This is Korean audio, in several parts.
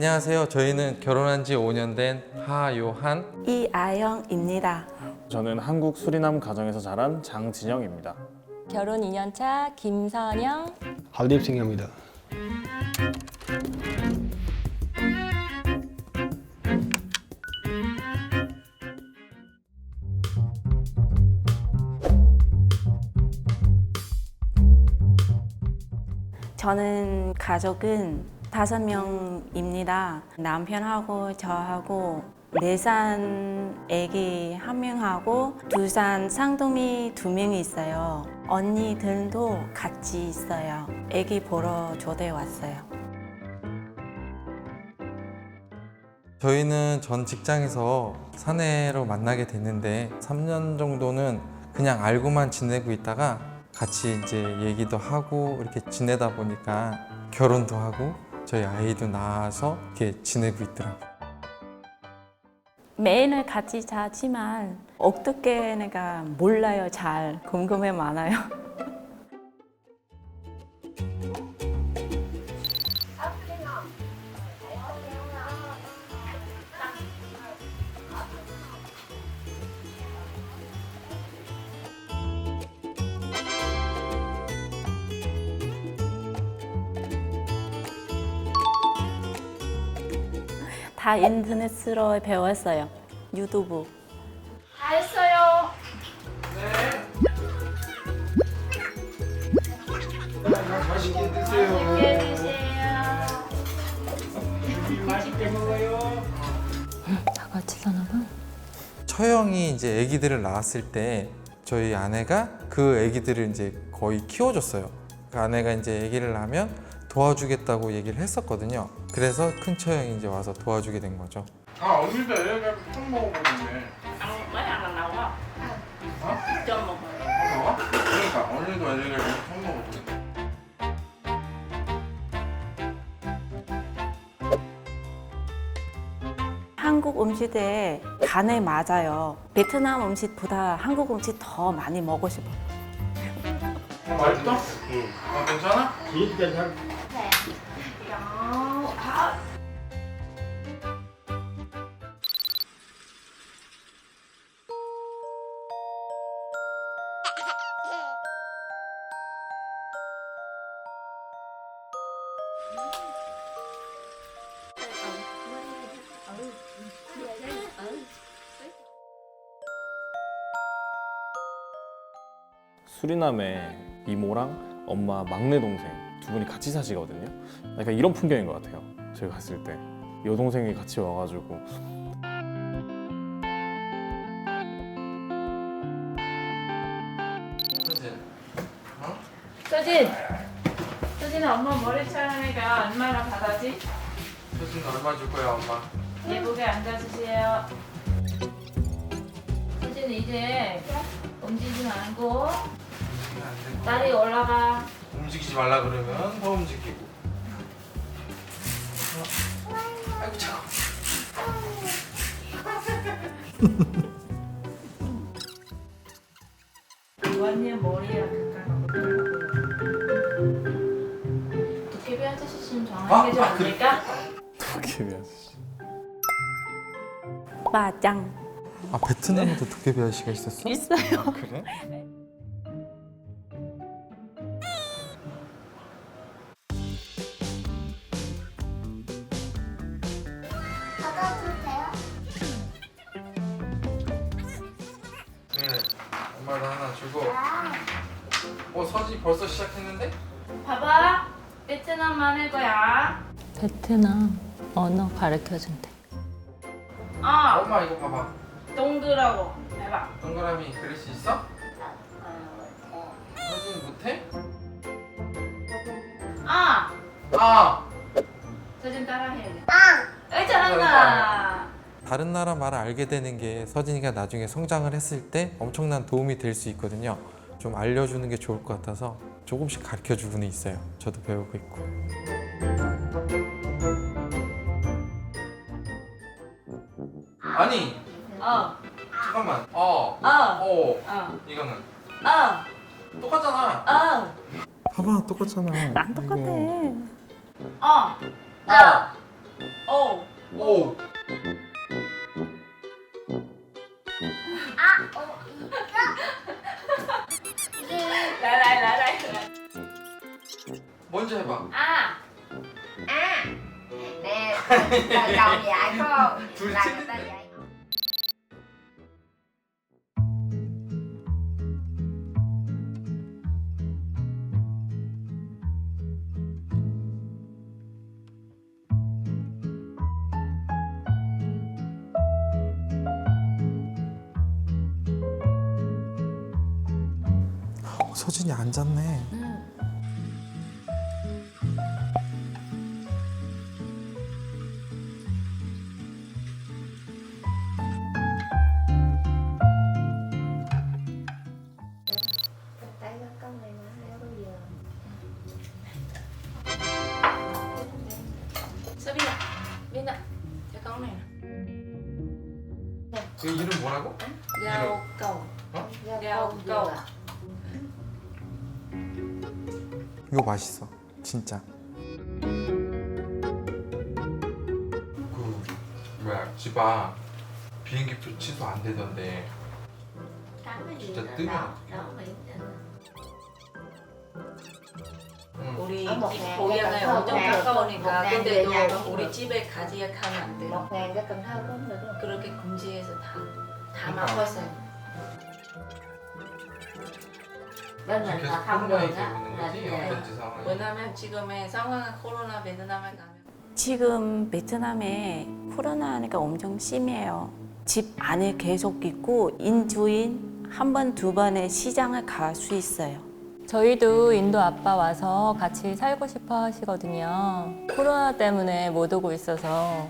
안녕하세요. 저희는 결혼한 지 5년 된 하요한, 이아영입니다. 저는 한국 수리남 가정에서 자란 장진영입니다. 결혼 2년차 김선영. 할립 싱입니다. 저는 가족은 5명입니다. 남편하고 저하고 4살 아기 1명하고 2살 쌍둥이 2명이 있어요. 언니들도 같이 있어요. 아기 보러 초대해 왔어요. 저희는 전 직장에서 사내로 만나게 됐는데 3년 정도는 그냥 알고만 지내고 있다가 같이 이제 얘기도 하고 이렇게 지내다 보니까 결혼도 하고 저희 아이도 낳아서 이렇게 지내고 있더라고요. 매일 같이 자지만 어떻게 내가 몰라요. 잘 궁금해 많아요. 다 인터넷으로 배웠어요. 유튜브. 다 했어요. 맛있게 드세요. 맛있게 드세요. 맛있게 먹어요. 다 같이 사나 봐. 처형이 이제 아기들을 낳았을 때 저희 아내가 그 아기들을 이제 거의 키워줬어요. 그 아내가 이제 아기를 낳으면 도와주겠다고 얘기를 했었거든요. 그래서 큰 처형이 이제 와서 도와주게 된 거죠. 아, 언니도 애가 처음 먹어보겠네. mấy ăn lần đầu không? Cho một 어? 그러니까 언니도 애가 처음 먹어보겠네. 한국 음식에 간에 맞아요. 베트남 음식보다 한국 음식 더 많이 먹고 싶어요. 맛있어? 응. 아, 괜찮아? 괜찮아. 수리남에 이모랑 엄마 막내 동생 두 분이 같이 사시거든요. 약간 이런 풍경인 것 같아요. 저희 갔을 때 여동생이 같이 와가지고 서진아 엄마 머리 촬영해가 얼마나 받아지? 서진 얼마 줄 거야, 엄마? 예쁘게 앉아주세요. 서진 이제 움직이지 말고 다리 올라가. 움직이지 말라 그러면 더 움직이고. 아이고 차가워. 언니 머리랑 가까이 도깨비 아저씨 좀 정하게 좀 안 될까? 도깨비 아저씨. 마짱. 아, 베트남에도 도깨비 아저씨가 있었어? 있어요. 그래? 네, 엄마도 하나 주고. 서지 벌써 시작했는데? 봐봐. 베트남 많을 거야. 베트남 언어 가르쳐준대. 엄마 이거 봐봐. 동그라고 해봐. 동그라미 그릴 수 있어? 서진 못해? 아! 서진 따라해야 돼. 잘한다. 다른 나라 말을 알게 되는 게 서진이가 나중에 성장을 했을 때 엄청난 도움이 될 수 있거든요. 좀 알려주는 게 좋을 것 같아서 조금씩 가르쳐 주고는 있어요. 저도 배우고 있고. 아니, 잠깐만. 이거는 똑같잖아. 봐봐, 똑같잖아. 안 똑같아. 오. 오. 라라라라. 먼저 해봐. 아. nè lần đầu dạy con 둘 là 찍는데. người ta dạy 서진이 안 잤네. tay con con này mà leo bao giờ 서빈아, 민아, 저 con này. 그 이름 뭐라고? Gao cầu. Gao cầu. 이거 맛있어. 진짜. 그 뭐야 집안 비행기표 취소 안 되던데. 진짜 뜨면 어떡해. 응. 우리 아, 뭐, 집 네. 고향에 네. 엄청 네. 가까우니까 네. 근데도 네. 우리 집에 가지 가면 안 돼요. 1.000 cái Cần Thơ có không được đâu 그렇게 금지해서 다 그러니까. 막았어요. bên 지금 mình 계속 là không 코로나 được 얘기하고 á 있는 là 거지? về 어떤지 상황이. 왜냐면 지금의 상황은 코로나 베트남에 가면 지금 베트남에 코로나가 엄청 심해요. 집 안에 계속 있고 인주인 한 번, 두 번의 시장을 갈 수 있어요. 저희도 인도 아빠 와서 같이 살고 싶어 하시거든요. 코로나 때문에 못 오고 있어서.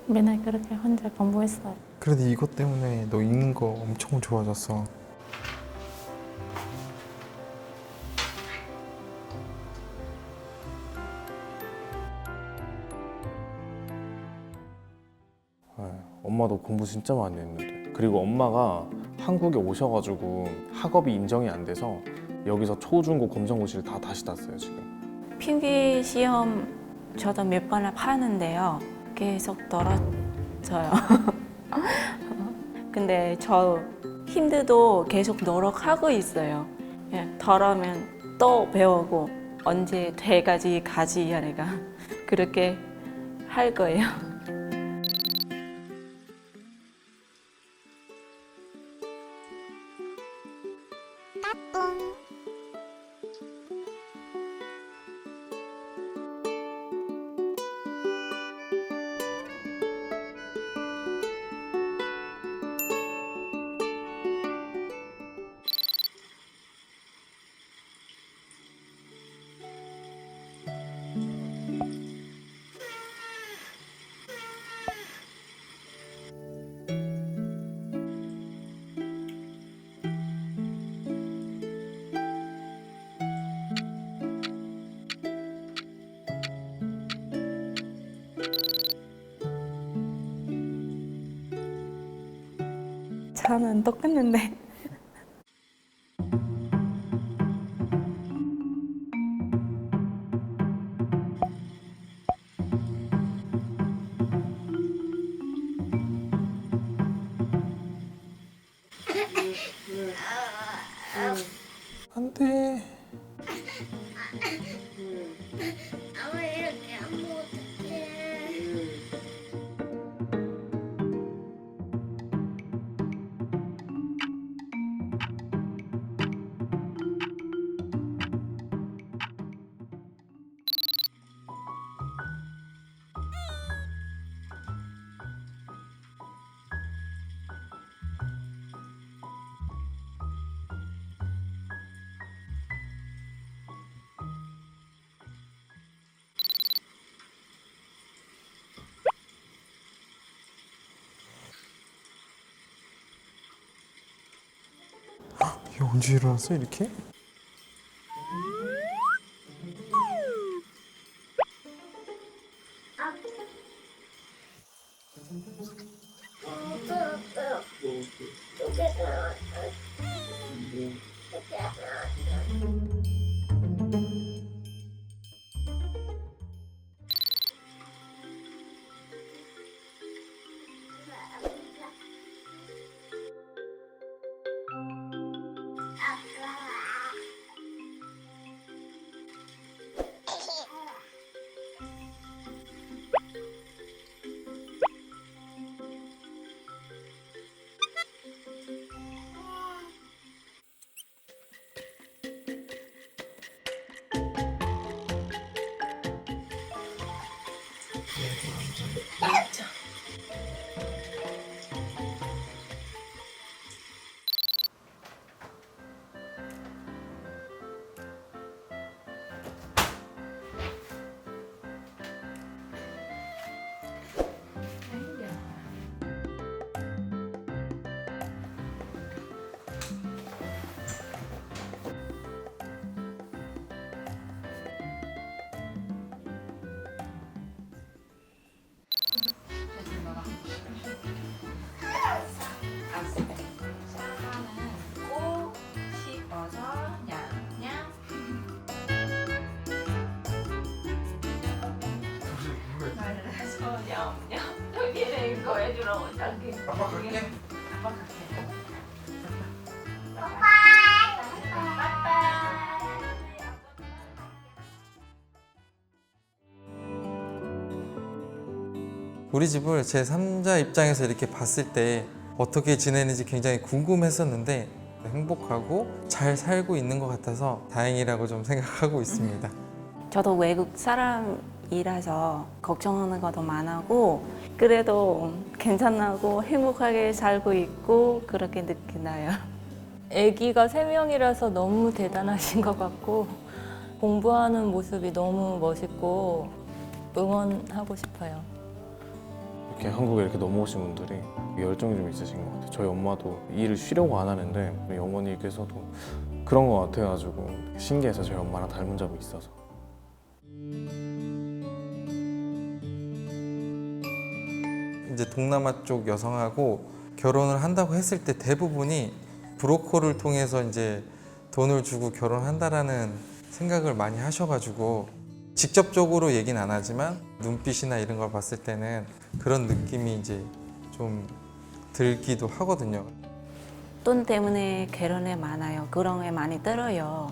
맨날 그렇게 혼자 공부했어요. 그래도 이것 때문에 너 읽는 거 엄청 좋아졌어. 네, 엄마도 공부 진짜 많이 했는데 그리고 엄마가 한국에 오셔가지고 학업이 인정이 안 돼서 여기서 초중고 검정고시를 다 다시 땄어요 지금. 필기 시험 저도 몇 번을 파는데요. 계속 떨어져요. 근데 저 힘들도 계속 노력하고 있어요. 예, 덜하면 또 배우고 언제 돼가지 가지 하니까 그렇게 할 거예요. 저는 똑같는데. 안 돼. Ông 이렇게 안 먹어 어떡해 언제 일어났어 이렇게? 꼭 씹어서 냠냠. 말라서 냠냠. 여기는 이거 해주러 온다게. 아빠 갈게. 아빠 갈게. 우리 집을 제 3자 입장에서 이렇게 봤을 때 어떻게 지내는지 굉장히 궁금했었는데 행복하고 잘 살고 있는 것 같아서 다행이라고 좀 생각하고 있습니다. 저도 외국 사람이라서 걱정하는 것도 많고 그래도 괜찮고 행복하게 살고 있고 그렇게 느끼나요. 아기가 3명이라서 너무 대단하신 것 같고 공부하는 모습이 너무 멋있고 응원하고 싶어요. 이렇게 한국에 이렇게 넘어오신 분들이 열정이 좀 있으신 것 같아요. 저희 엄마도 일을 쉬려고 안 하는데 우리 어머니께서도 그런 것 같아가지고 신기해서 저희 엄마랑 닮은 점이 있어서. 이제 동남아 쪽 여성하고 결혼을 한다고 했을 때 대부분이 브로커를 통해서 이제 돈을 주고 결혼한다라는 생각을 많이 하셔가지고 직접적으로 얘기는 안 하지만 눈빛이나 이런 걸 봤을 때는 그런 느낌이 이제 좀 들기도 하거든요. 돈 때문에 결혼에 많아요. 그런 게 많이 들어요.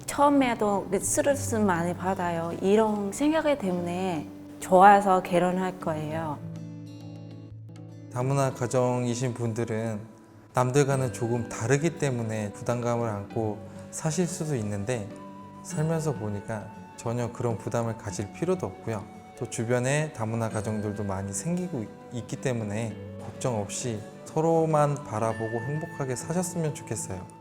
처음에도 스트레스 많이 받아요. 이런 생각 때문에 좋아서 결혼할 거예요. 다문화 가정이신 분들은 남들과는 조금 다르기 때문에 부담감을 안고 사실 수도 있는데 살면서 보니까 전혀 그런 부담을 가질 필요도 없고요. 또 주변에 다문화 가정들도 많이 생기고 있기 때문에 걱정 없이 서로만 바라보고 행복하게 사셨으면 좋겠어요.